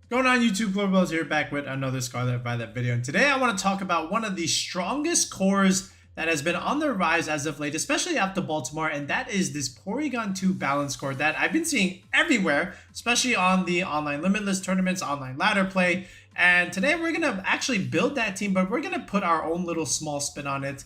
Going on YouTube, Floribells here, back with another Scarlet Violet video. And today I want to talk about one of the strongest cores that has been on the rise as of late, especially after Baltimore, and that is this Porygon-2 Balance core that I've been seeing everywhere, especially on the online Limitless tournaments, online ladder play. And today we're going to actually build that team, but we're going to put our own little small spin on it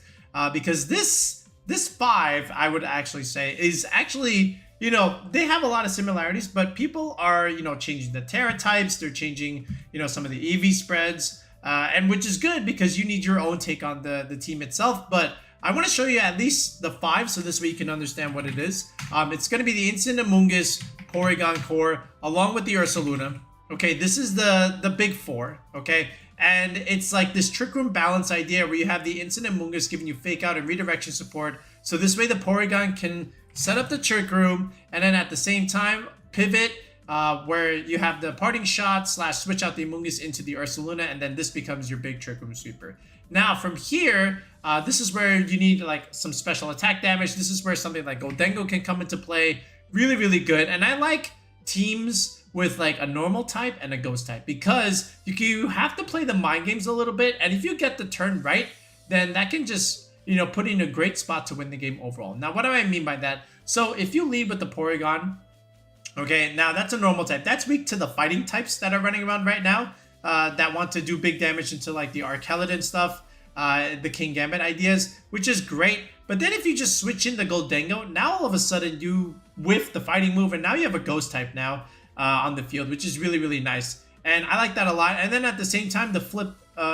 because this 5, I would actually say, is actually... You know, they have a lot of similarities, but people are, changing the Tera types. They're changing, some of the EV spreads, and which is good because you need your own take on the team itself. But I want to show you at least the 5 so this way you can understand what it is. It's going to be the Instant Porygon core along with the Ursaluna. Okay, this is the big 4, okay? And it's like this Trick Room balance idea where you have the Instant giving you Fake Out and Redirection support. So this way the Porygon can set up the Trick Room, and then at the same time, pivot where you have the Parting Shot / switch out the Amoonguss into the Ursaluna, and then this becomes your big Trick Room sweeper. Now, from here, this is where you need like some special attack damage. This is where something like Gholdengo can come into play. Really, really good. And I like teams with like a normal type and a ghost type because you have to play the mind games a little bit, and if you get the turn right, then that can just put you in a great spot to win the game overall. Now, what do I mean by that? So if you lead with the Porygon, okay, now that's a normal type. That's weak to the fighting types that are running around right now that want to do big damage into like the Archaludon stuff, the Kingambit ideas, which is great. But then if you just switch in the Gholdengo, now all of a sudden you whiff the fighting move, and now you have a ghost type now on the field, which is really, really nice. And I like that a lot. And then at the same time, the flip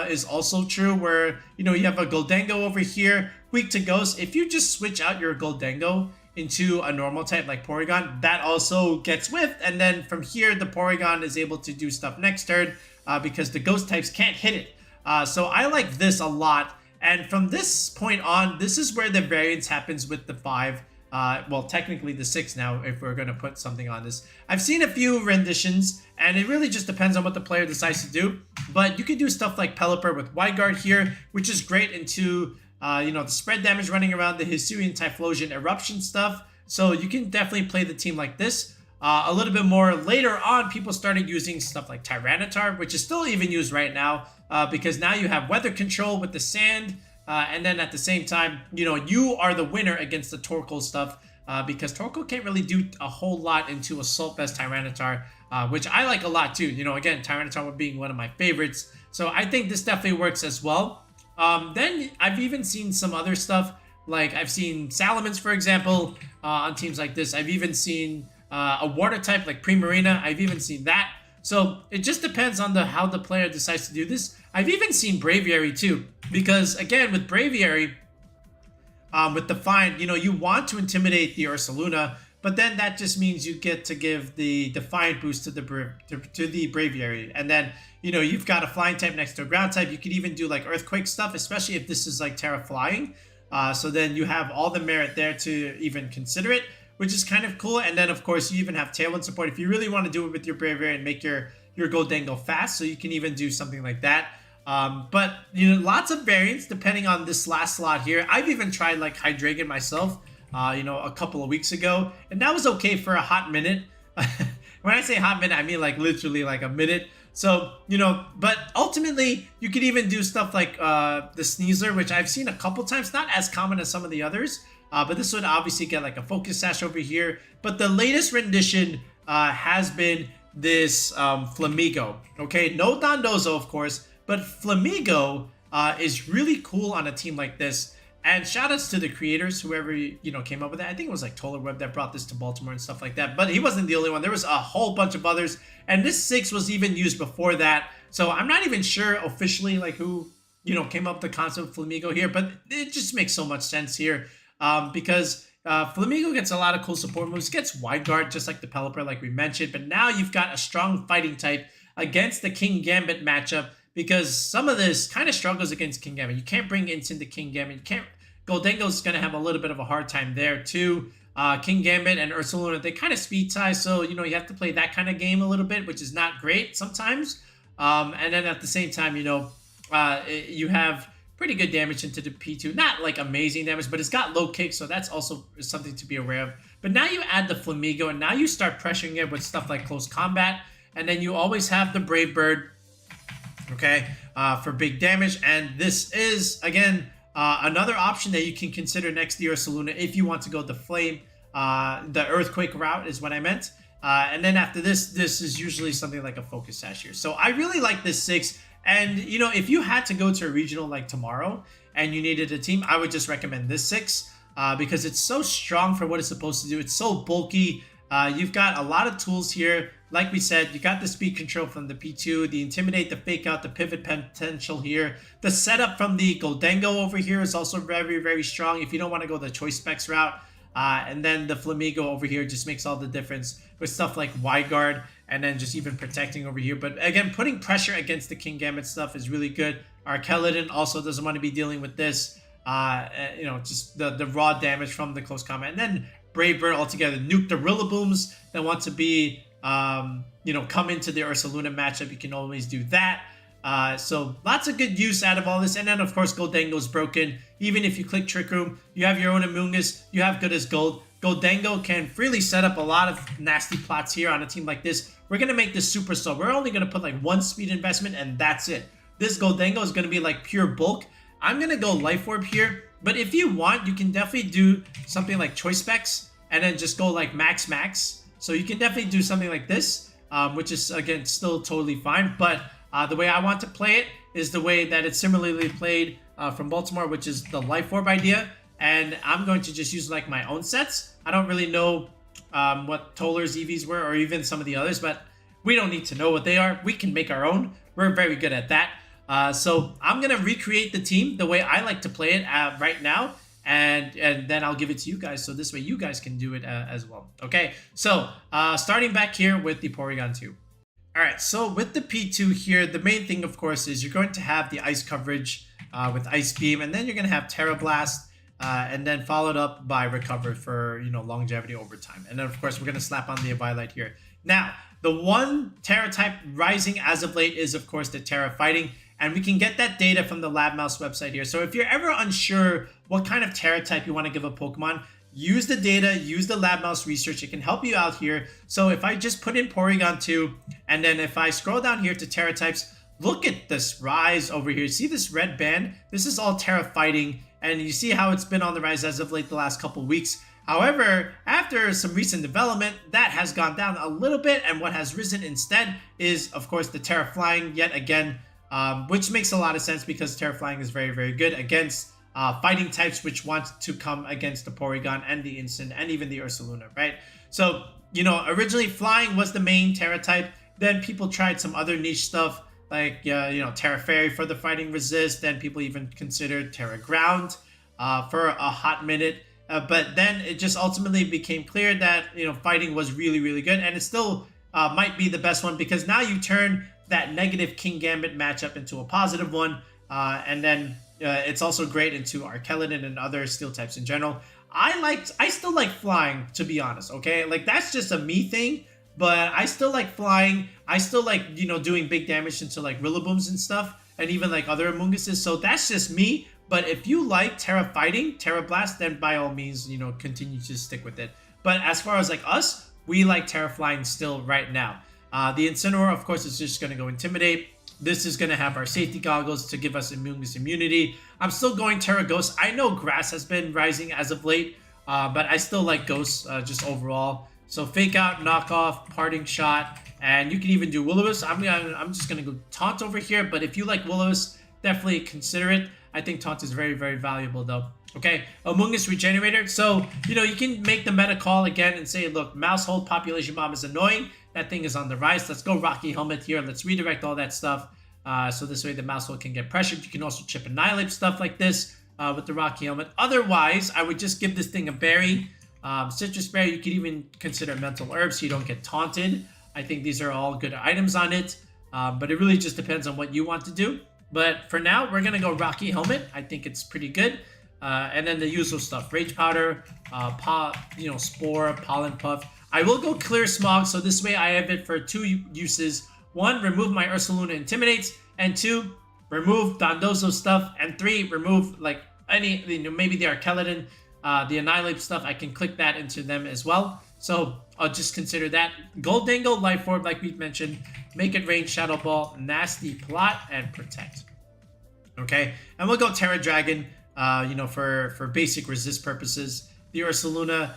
is also true where, you have a Gholdengo over here, weak to Ghost. If you just switch out your Gholdengo into a normal type like Porygon, that also gets whiffed. And then from here, the Porygon is able to do stuff next turn because the Ghost types can't hit it. So I like this a lot. And from this point on, this is where the variance happens with the 5. Well, technically the 6 now, if we're going to put something on this. I've seen a few renditions, and it really just depends on what the player decides to do. But you could do stuff like Pelipper with Wide Guard here, which is great into, the spread damage running around, the Hisuian Typhlosion Eruption stuff. So you can definitely play the team like this. A little bit more later on, people started using stuff like Tyranitar, which is still even used right now, because now you have weather control with the sand. And then at the same time, you are the winner against the Torkoal stuff because Torkoal can't really do a whole lot into Assault Vest Tyranitar, which I like a lot too. Again, Tyranitar being one of my favorites. So I think this definitely works as well. Then I've even seen some other stuff. Like I've seen Salamence, for example, on teams like this. I've even seen a water type like Primarina. I've even seen that. So it just depends on how the player decides to do this. I've even seen Braviary too, because again, with Braviary, with Defiant, you want to intimidate the Ursaluna, but then that just means you get to give the Defiant boost to the Braviary. And then, you've got a flying type next to a ground type. You could even do like Earthquake stuff, especially if this is like Tera Flying. So then you have all the merit there to even consider it, which is kind of cool. And then, of course, you even have Tailwind support if you really want to do it with your Braviary and make your Gholdengo fast. So you can even do something like that. But, lots of variants depending on this last slot here. I've even tried like Hydreigon myself, a couple of weeks ago. And that was okay for a hot minute. When I say hot minute, I mean like literally like a minute. So, but ultimately, you could even do stuff like the Sneasler, which I've seen a couple times. Not as common as some of the others. But this would obviously get like a Focus Sash over here. But the latest rendition has been this Flamigo. Okay, no Dondozo, of course. But Flamigo is really cool on a team like this. And shoutouts to the creators, whoever, came up with that. I think it was like TolerWeb that brought this to Baltimore and stuff like that. But he wasn't the only one. There was a whole bunch of others. And this 6 was even used before that. So I'm not even sure officially like who, came up with the concept of Flamigo here. But it just makes so much sense here. Because Flamigo gets a lot of cool support moves. Gets Wide Guard just like the Pelipper like we mentioned. But now you've got a strong fighting type against the Kingambit matchup. Because some of this kind of struggles against Kingambit. You can't bring Instant to Kingambit. Gholdengo's going to have a little bit of a hard time there too. Kingambit and Ursaluna, they kind of speed size. So, you have to play that kind of game a little bit, which is not great sometimes. And then at the same time, you have pretty good damage into the P2. Not like amazing damage, but it's got low kick, so that's also something to be aware of. But now you add the Flamigo, and now you start pressuring it with stuff like close combat. and then you always have the Brave Bird, okay, for big damage. And this is, again, another option that you can consider next to your Ursaluna if you want to go the Flame, the Earthquake route is what I meant. And then after this is usually something like a Focus Sash here. So I really like this 6. And, you know, if you had to go to a regional like tomorrow and you needed a team, I would just recommend this 6 because it's so strong for what it's supposed to do. It's so bulky. You've got a lot of tools here. Like we said, you got the speed control from the P2, the Intimidate, the Fake Out, the pivot potential here. The setup from the Gholdengo over here is also very, very strong if you don't want to go the choice specs route. And then the Flamigo over here just makes all the difference with stuff like Wide Guard and then just even protecting over here. But again, putting pressure against the Kingambit stuff is really good. Archaludon also doesn't want to be dealing with this. You know, just the raw damage from the close combat. And then Brave Bird altogether. Nuke the Rillabooms that want to be, you know, come into the Ursaluna matchup. You can always do that. So lots of good use out of all this. And then, of course, Gholdengo's broken. Even if you click Trick Room, you have your own Amoonguss. You have good as gold. Gholdengo can freely set up a lot of nasty plots here on a team like this. We're going to make this super slow. We're only going to put like 1 speed investment and that's it. This Gholdengo is going to be like pure bulk. I'm going to go Life Orb here. But if you want, you can definitely do something like Choice Specs and then just go like max. So you can definitely do something like this, which is, again, still totally fine. But the way I want to play it is the way that it's similarly played from Baltimore, which is the Life Orb idea. And I'm going to just use like my own sets. I don't really know what Toller's EVs were or even some of the others, but we don't need to know what they are. We can make our own. We're very good at that. So I'm going to recreate the team the way I like to play it right now. And then I'll give it to you guys. So this way you guys can do it as well. Okay, so starting back here with the Porygon-2. All right, so with the P2 here, the main thing, of course, is you're going to have the ice coverage with Ice Beam, and then you're going to have Tera Blast, and then followed up by Recover for, you know, longevity over time. And then, of course, we're going to slap on the Violet here. Now, the one Tera type rising as of late is, of course, the Tera Fighting, and we can get that data from the Lab Mouse website here. So if you're ever unsure what kind of Tera type you want to give a Pokemon, use the data, use the Lab Mouse research. It can help you out here. So if I just put in Porygon-2, and then if I scroll down here to Tera types, look at this rise over here. See this red band? This is all Tera Fighting, and you see how it's been on the rise as of late the last couple weeks. However, after some recent development, that has gone down a little bit, and what has risen instead is, of course, the Tera Flying yet again, which makes a lot of sense because Tera Flying is very, very good against fighting types which want to come against the Porygon and the Instant and even the Ursaluna, right? So, you know, originally Flying was the main Tera type. Then people tried some other niche stuff like, you know, Tera Fairy for the fighting resist. Then people even considered Tera Ground for a hot minute. But then it just ultimately became clear that, you know, fighting was really, really good. And it still might be the best one because now you turn that negative Kingambit matchup into a positive one. And then it's also great into Archaludon and other steel types in general. I still like Flying, to be honest, okay? Like, that's just a me thing, but I still like Flying. I still like, you know, doing big damage into, like, Rillabooms and stuff, and even, like, other Amoongusses. So that's just me. But if you like Tera Fighting, Tera Blast, then by all means, you know, continue to stick with it. But as far as, like, us, we like Tera Flying still right now. The Incineroar, of course, is just going to go Intimidate. This is going to have our safety goggles to give us Amoonguss immunity. I'm still going Tera Ghost. I know Grass has been rising as of late, but I still like Ghost just overall. So Fake Out, Knock Off, Parting Shot, and you can even do Will-O-Wisp. I'm just going to go Taunt over here, but if you like Will-O-Wisp, definitely consider it. I think Taunt is very, very valuable though. Okay, Amoonguss Regenerator. So, you know, you can make the meta call again and say, look, Mouse Hold Population Bomb is annoying. That thing is on the rise. Let's go Rocky Helmet here. Let's redirect all that stuff. So this way the Mouse Hold can get pressured. You can also chip Annihilate stuff like this with the Rocky Helmet. Otherwise, I would just give this thing a berry. Citrus Berry, you could even consider Mental Herb so you don't get taunted. I think these are all good items on it. But it really just depends on what you want to do. But for now, we're going to go Rocky Helmet. I think it's pretty good. And then the usual stuff. Rage Powder, Spore, Pollen Puff. I will go Clear Smog, so this way I have it for 2 uses. 1, remove my Ursaluna Intimidates, and 2, remove Dondozo stuff, and 3, remove like any, maybe the Archaludon, the Annihilate stuff. I can click that into them as well. So I'll just consider that. Gholdengo, Life Orb, like we mentioned. Make it rain, Shadow Ball, Nasty Plot, and Protect. Okay, and we'll go Terra Dragon, you know, for basic resist purposes. The Ursaluna,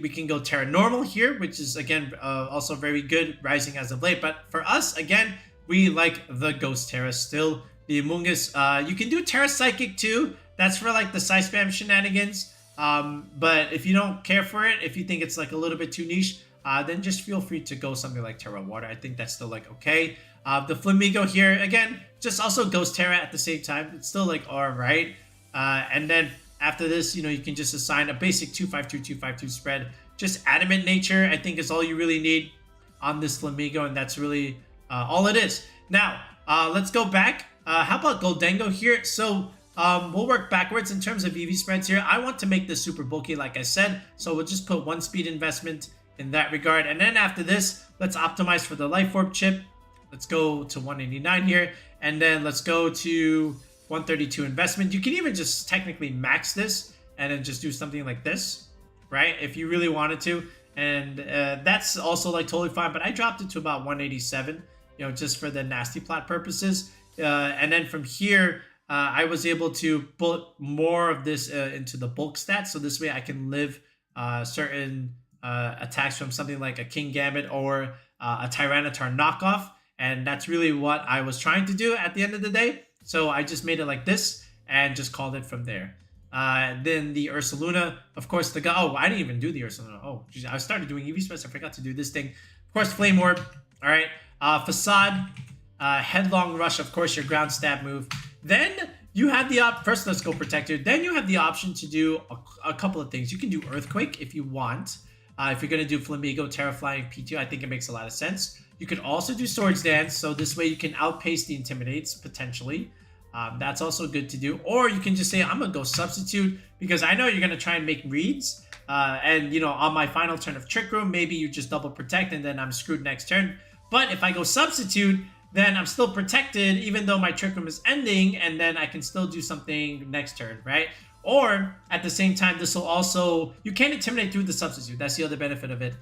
we can go Terra Normal here, which is, again, also very good, rising as of late. But for us, again, we like the Ghost Terra still. The Amoonguss, you can do Terra Psychic too. That's for like the side spam shenanigans. But if you don't care for it, if you think it's like a little bit too niche, then just feel free to go something like Terra Water. I think that's still like okay. The Flamigo here, again, just also Ghost Terra at the same time. It's still like alright. And then after this, you know, you can just assign a basic 252, 252 spread. Just Adamant Nature, I think, is all you really need on this Flamigo, and that's really all it is. Now, let's go back. How about Gholdengo here? So, we'll work backwards in terms of EV spreads here. I want to make this super bulky, like I said, so we'll just put 1 speed investment in that regard. And then after this, let's optimize for the Life Orb chip. Let's go to 189 here, and then let's go to 132 investment. You can even just technically max this and then just do something like this, right? If you really wanted to. And that's also like totally fine, but I dropped it to about 187, you know, just for the nasty plot purposes. And then from here, I was able to put more of this into the bulk stats, so this way I can live certain attacks from something like a Kingambit or a Tyranitar knockoff, and that's really what I was trying to do at the end of the day. So I just made it like this and just called it from there. Then the Ursaluna, of course, the guy. Oh, I didn't even do the Ursaluna. Oh, geez, I started doing EV Spreads. I forgot to do this thing. Of course, Flame Orb. All right. Facade. Headlong Rush, of course, your ground stab move. Then you have the first, let's go Protector. Then you have the option to do a couple of things. You can do Earthquake if you want. If you're going to do Flamigo, Terra Flying, P2, I think it makes a lot of sense. You could also do Swords Dance, so this way you can outpace the Intimidates, potentially. That's also good to do. Or you can just say, I'm going to go Substitute, because I know you're going to try and make reads. And, you know, on my final turn of Trick Room, maybe you just double Protect, and then I'm screwed next turn. But if I go Substitute, then I'm still protected, even though my Trick Room is ending, and then I can still do something next turn, right? Or, at the same time, this will also... You can't Intimidate through the Substitute. That's the other benefit of it.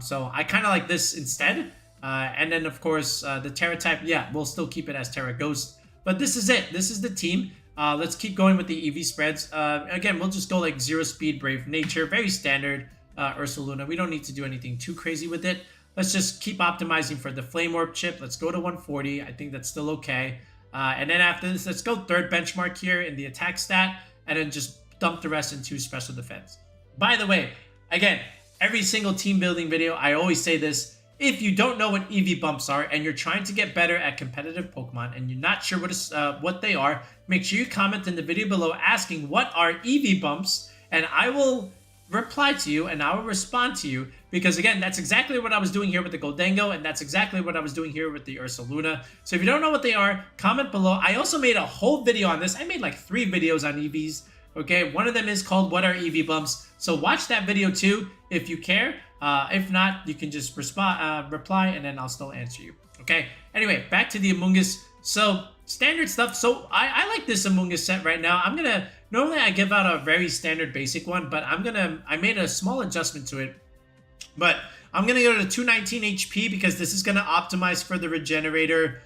So I kind of like this instead. And then, of course, the Terra type, yeah, we'll still keep it as Terra Ghost. But this is it. This is the team. Let's keep going with the EV spreads. Again, we'll just go like 0 speed, Brave Nature. Very standard Ursaluna. We don't need to do anything too crazy with it. Let's just keep optimizing for the Flame Orb chip. Let's go to 140. I think that's still okay. And then after this, let's go third benchmark here in the attack stat. And then just dump the rest into special defense. By the way, again, every single team building video, I always say this. If you don't know what EV bumps are and you're trying to get better at competitive Pokemon and you're not sure what they are, make sure you comment in the video below asking what are EV bumps, and I will reply to you and I will respond to you, because again, that's exactly what I was doing here with the Gholdengo, and that's exactly what I was doing here with the Ursaluna. So if you don't know what they are, comment below. I also made a whole video on this. I made like 3 videos on EVs. Okay, one of them is called What Are EV Bumps? So watch that video too if you care. If not, you can just reply and then I'll still answer you. Okay, anyway, back to the Amoonguss. So standard stuff. So I like this Amoonguss set right now. I'm gonna, normally I give out a very standard basic one, but I made a small adjustment to it. But I'm gonna go to 219 HP because this is gonna optimize for the regenerator,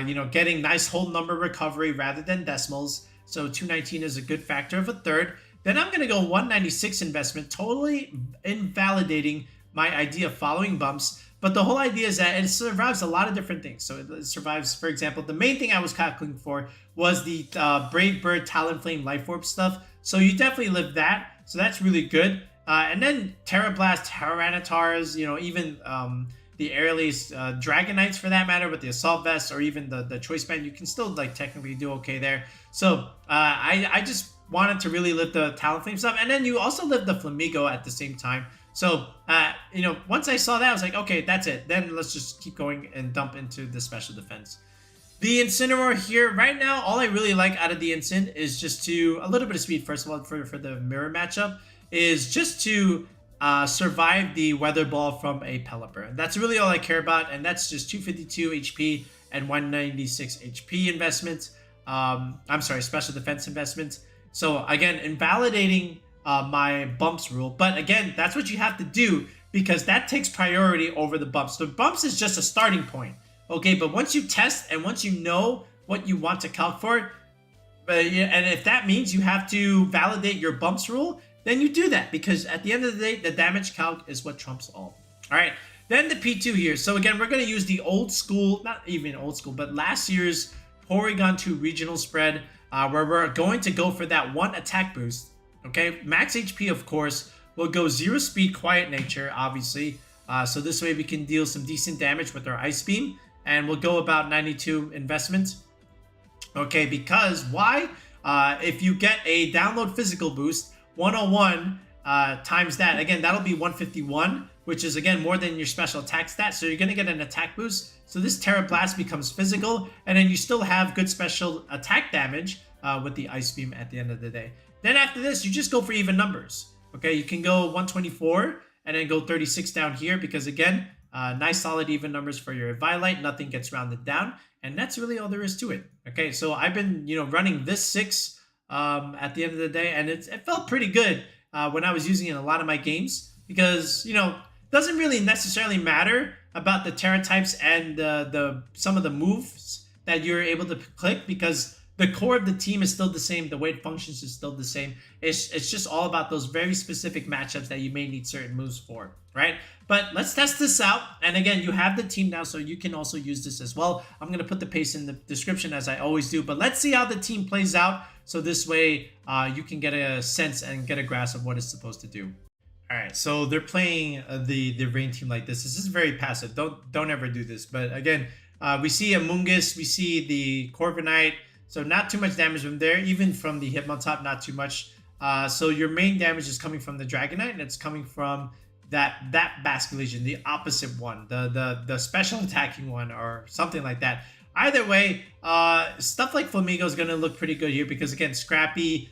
you know, getting nice whole number recovery rather than decimals. So 219 is a good factor of a third. Then I'm going to go 196 investment, totally invalidating my idea of following bumps. But the whole idea is that it survives a lot of different things. So it survives, for example, the main thing I was calculating for was the Brave Bird, Talonflame, Life Orb stuff. So you definitely live that. So that's really good. And then Tera Blast, Tyranitars, you know, even the Airlace Dragonites for that matter with the Assault Vest, or even the Choice Band, you can still like technically do okay there. So I just wanted to really live the Talonflame stuff, and then you also live the Flamigo at the same time. So you know, once I saw that, I was like, okay, that's it. Then let's just keep going and dump into the special defense. The Incineroar here, right now, all I really like out of the Incin is just to, a little bit of speed, first of all, for the mirror matchup, is just to survive the Weather Ball from a Pelipper. That's really all I care about, and that's just 252 HP and 196 HP investments. I'm sorry, special defense investments. So again, invalidating my bumps rule, but again, that's what you have to do because that takes priority over the bumps. The bumps is just a starting point, okay? But once you test and once you know what you want to calc for, and if that means you have to validate your bumps rule, then you do that, because at the end of the day, the damage calc is what trumps all. All right, then the P2 here. So again, we're going to use the old school, not even old school, but last year's Porygon-2 regional spread, where we're going to go for that 1 attack boost. Okay, max HP, of course. We'll go 0 speed, quiet nature, obviously. So this way we can deal some decent damage with our Ice Beam. And we'll go about 92 investment. Okay, because why? If you get a download physical boost, 101 times that. Again, that'll be 151, which is, again, more than your special attack stat. So you're going to get an attack boost. So this Tera Blast becomes physical. And then you still have good special attack damage with the Ice Beam at the end of the day. Then after this, you just go for even numbers. Okay, you can go 124 and then go 36 down here because, again, nice solid even numbers for your Violite. Nothing gets rounded down. And that's really all there is to it. Okay, so I've been, running this 6 at the end of the day. And it felt pretty good when I was using it in a lot of my games. Because, doesn't really necessarily matter about the Tera types and some of the moves that you're able to click, because the core of the team is still the same. The way it functions is still the same. It's just all about those very specific matchups that you may need certain moves for, right? But let's test this out. And again, you have the team now, so you can also use this as well. I'm going to put the paste in the description as I always do. But let's see how the team plays out. So this way you can get a sense and get a grasp of what it's supposed to do. All right, so they're playing the rain team like this. This is very passive. Don't ever do this. But again, we see Amoonguss, we see the Corviknight. So not too much damage from there, even from the Hitmontop, not too much. So your main damage is coming from the Dragonite, and it's coming from that Basculegion, the opposite one, the special attacking one, or something like that. Either way, stuff like Flamigo is going to look pretty good here because, again, Scrappy,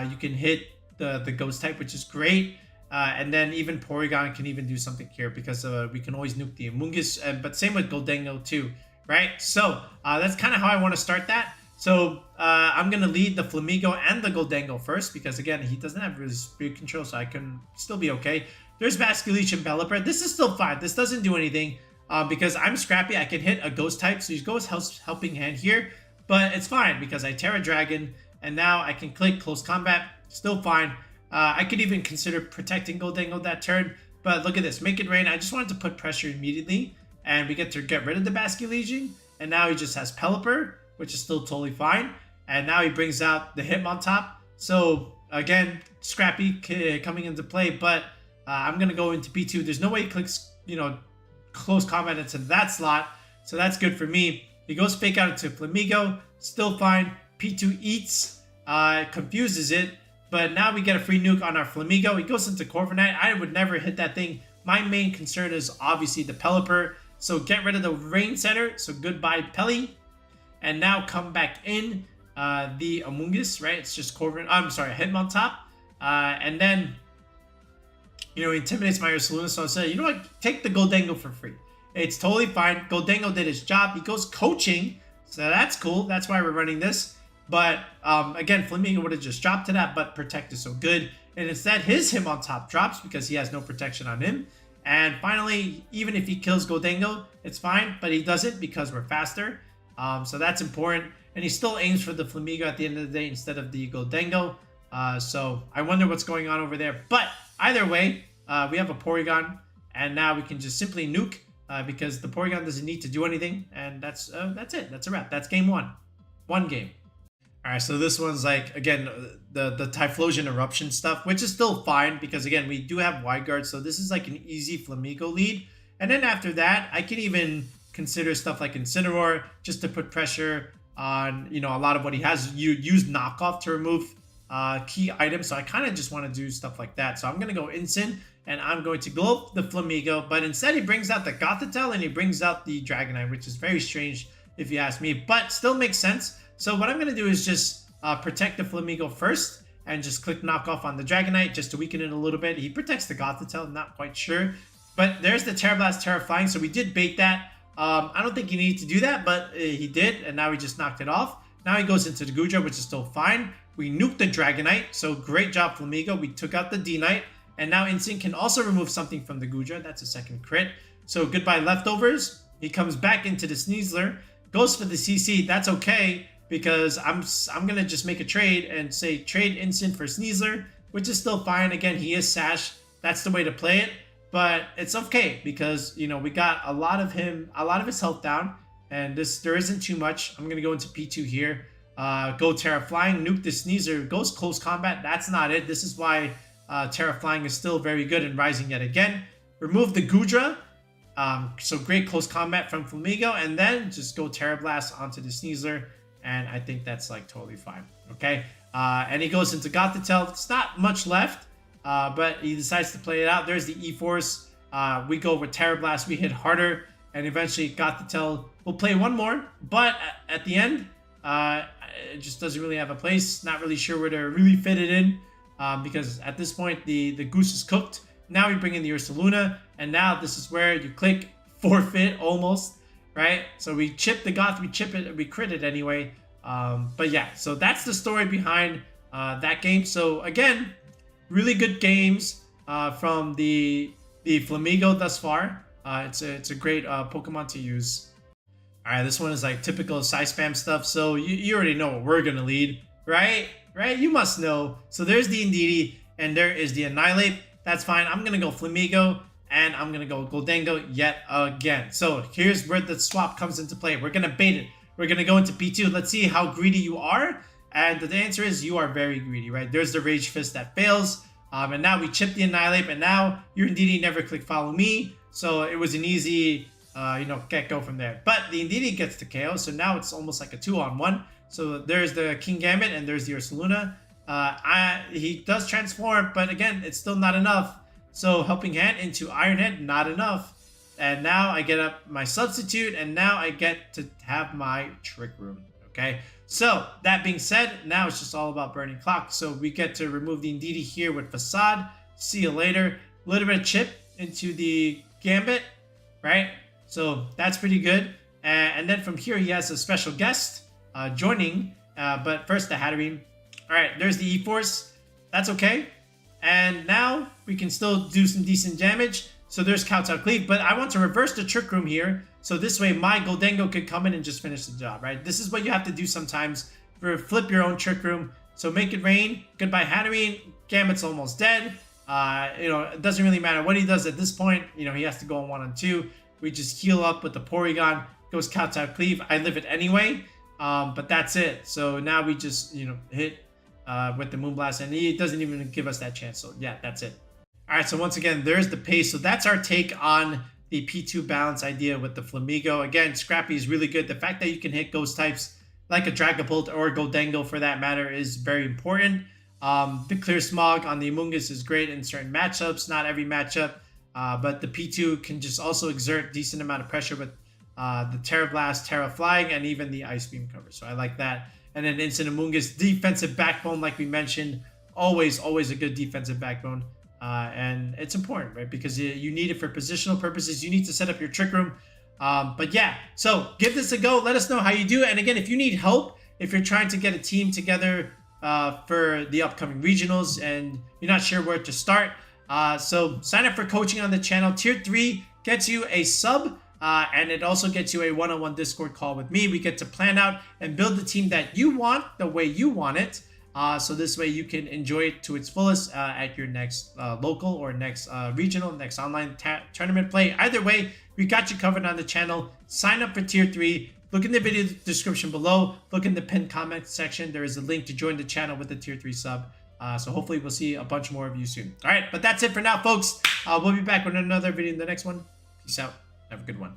you can hit the Ghost type, which is great. And then even Porygon can even do something here because we can always nuke the Amoonguss, but same with Gholdengo too, right? So that's kind of how I want to start that. So I'm going to lead the Flamigo and the Gholdengo first because, again, he doesn't have really speed control, so I can still be okay. There's Basculegion and Pelipper. This is still fine. This doesn't do anything because I'm Scrappy. I can hit a Ghost type, so he goes helping hand here. But it's fine because I Tera Dragon, and now I can click Close Combat. Still fine. I could even consider protecting Gholdengo that turn. But look at this. Make it rain. I just wanted to put pressure immediately, and we get to get rid of the Basculegion. And now he just has Pelipper, which is still totally fine. And now he brings out the Hitmontop. So, again, Scrappy coming into play. But I'm going to go into P2. There's no way he clicks, Close Combat into that slot. So that's good for me. He goes Fake Out into Flamigo. Still fine. P2 eats. Confuses it. But now we get a free nuke on our Flamigo. He goes into Corviknight. I would never hit that thing. My main concern is obviously the Pelipper. So get rid of the Rain Center. So goodbye, Pelly. And now come back in the Amoonguss, right? It's just Hitmontop. And then, intimidates my Ursaluna. So I said, you know what? Take the Gholdengo for free. It's totally fine. Gholdengo did his job. He goes coaching. So that's cool. That's why we're running this. But, again, Flamigo would have just dropped to that, but Protect is so good. And instead, his Hitmontop drops because he has no protection on him. And finally, even if he kills Gholdengo, it's fine. But he doesn't because we're faster. So that's important. And he still aims for the Flamigo at the end of the day instead of the Gholdengo. So I wonder what's going on over there. But either way, we have a Porygon. And now we can just simply nuke because the Porygon doesn't need to do anything. And that's it. That's a wrap. That's game one. One game. All right, so this one's like, again, the Typhlosion Eruption stuff, which is still fine because, again, we do have Wide Guard. So this is like an easy Flamigo lead. And then after that, I can even consider stuff like Incineroar just to put pressure on, a lot of what he has. You use Knockoff to remove key items. So I kind of just want to do stuff like that. So I'm going to go Incin and I'm going to glow the Flamigo. But instead, he brings out the Gothitelle and he brings out the Dragonite, which is very strange if you ask me, but still makes sense. So what I'm going to do is just protect the Flamigo first and just click Knockoff on the Dragonite just to weaken it a little bit. He protects the Gothitelle, not quite sure. But there's the Tera Blast Terrifying, so we did bait that. I don't think he needed to do that, but he did, and now he just knocked it off. Now he goes into the Goodra, which is still fine. We nuked the Dragonite, so great job, Flamigo. We took out the D-Knight, And now Instinct can also remove something from the Gudra. That's a second crit. So goodbye leftovers. He comes back into the Sneasler, goes for the CC. That's okay, because I'm gonna just make a trade and say trade Instant for Sneasler, which is still fine. Again, he is Sash. That's the way to play it. But it's okay because, you know, we got a lot of his health down, and there isn't too much. I'm gonna go into P2 here. Go Tera Flying, nuke the Sneasler, goes close combat. That's not it. This is why Tera Flying is still very good and rising yet again. Remove the Gudra. So great close combat from Flamigo, and then just go Tera Blast onto the Sneasler, and I think that's like totally fine. Okay, and he goes into Gothitelle. It's not much left, but he decides to play it out. There's the E-Force. We go with Tera Blast. We hit harder, and eventually Gothitelle will play one more, but at the end, it just doesn't really have a place. Not really sure where to really fit it in, because at this point the goose is cooked. Now we bring in the Ursaluna, and now this is where you click forfeit almost, right? So we chip the Goth, we chip it, we crit it anyway. But yeah, so that's the story behind that game. So again, really good games from the Flamigo thus far. It's a great Pokemon to use. All right, this one is like typical side spam stuff. So you already know what we're gonna lead, right? Right? You must know. So there's the Indeedee, and there is the Annihilate. That's fine. I'm gonna go Flamigo, and I'm gonna go Gholdengo yet again. So here's where the swap comes into play. We're gonna bait it. We're gonna go into P2. Let's see how greedy you are. And the answer is you are very greedy, right? There's the Rage Fist that fails. And now we chip the Annihilate, and now your Indeedee never click follow me. So it was an easy, get go from there. But the Indeedee gets the KO, so now it's almost like a 2-on-1. So there's the Kingambit, and there's the Ursaluna. He does transform, but again, it's still not enough. So Helping Hand into Iron Head, not enough. And now I get up my substitute, and now I get to have my Trick Room. Okay, so that being said, now it's just all about Burning Clock. So we get to remove the Indeedee here with Facade. See you later. A little bit of chip into the Gambit, right? So that's pretty good. And then from here, he has a special guest joining. But first, the Hatterene. All right, there's the E-Force. That's okay. And now we can still do some decent damage. So there's Kowtow Cleave, but I want to reverse the Trick Room here. So this way my Gholdengo could come in and just finish the job, right? This is what you have to do sometimes. Flip your own Trick Room. So make it rain. Goodbye Hatterene. Gambit's almost dead. It doesn't really matter what he does at this point. You know, he has to go on 1-on-2. We just heal up with the Porygon. Goes Kowtow Cleave. I live it anyway. But that's it. So now we just, hit with the Moonblast, and he doesn't even give us that chance. So yeah, that's it. All right, so once again, there's the pace. So that's our take on the P2 balance idea with the Flamigo. Again, Scrappy is really good. The fact that you can hit ghost types like a Dragapult or a Gholdengo for that matter is very important. The Clear Smog on the Amoonguss is great in certain matchups, not every matchup. But the P2 can just also exert decent amount of pressure with the Tera Blast, Tera Flying, and even the Ice Beam cover. So I like that. And then Instant Amoonguss, defensive backbone, like we mentioned. Always a good defensive backbone. And it's important, right? Because you need it for positional purposes. You need to set up your Trick Room. But yeah, so give this a go. Let us know how you do. And again, if you need help, if you're trying to get a team together for the upcoming regionals and you're not sure where to start, so sign up for coaching on the channel. Tier 3 gets you a sub, and it also gets you a one-on-one Discord call with me. We get to plan out and build the team that you want the way you want it. So this way you can enjoy it to its fullest at your next local or next regional, next online tournament play. Either way, we got you covered on the channel. Sign up for Tier 3. Look in the video description below. Look in the pinned comment section. There is a link to join the channel with the Tier 3 sub. So hopefully we'll see a bunch more of you soon. All right, but that's it for now, folks. We'll be back with another video in the next one. Peace out. Have a good one.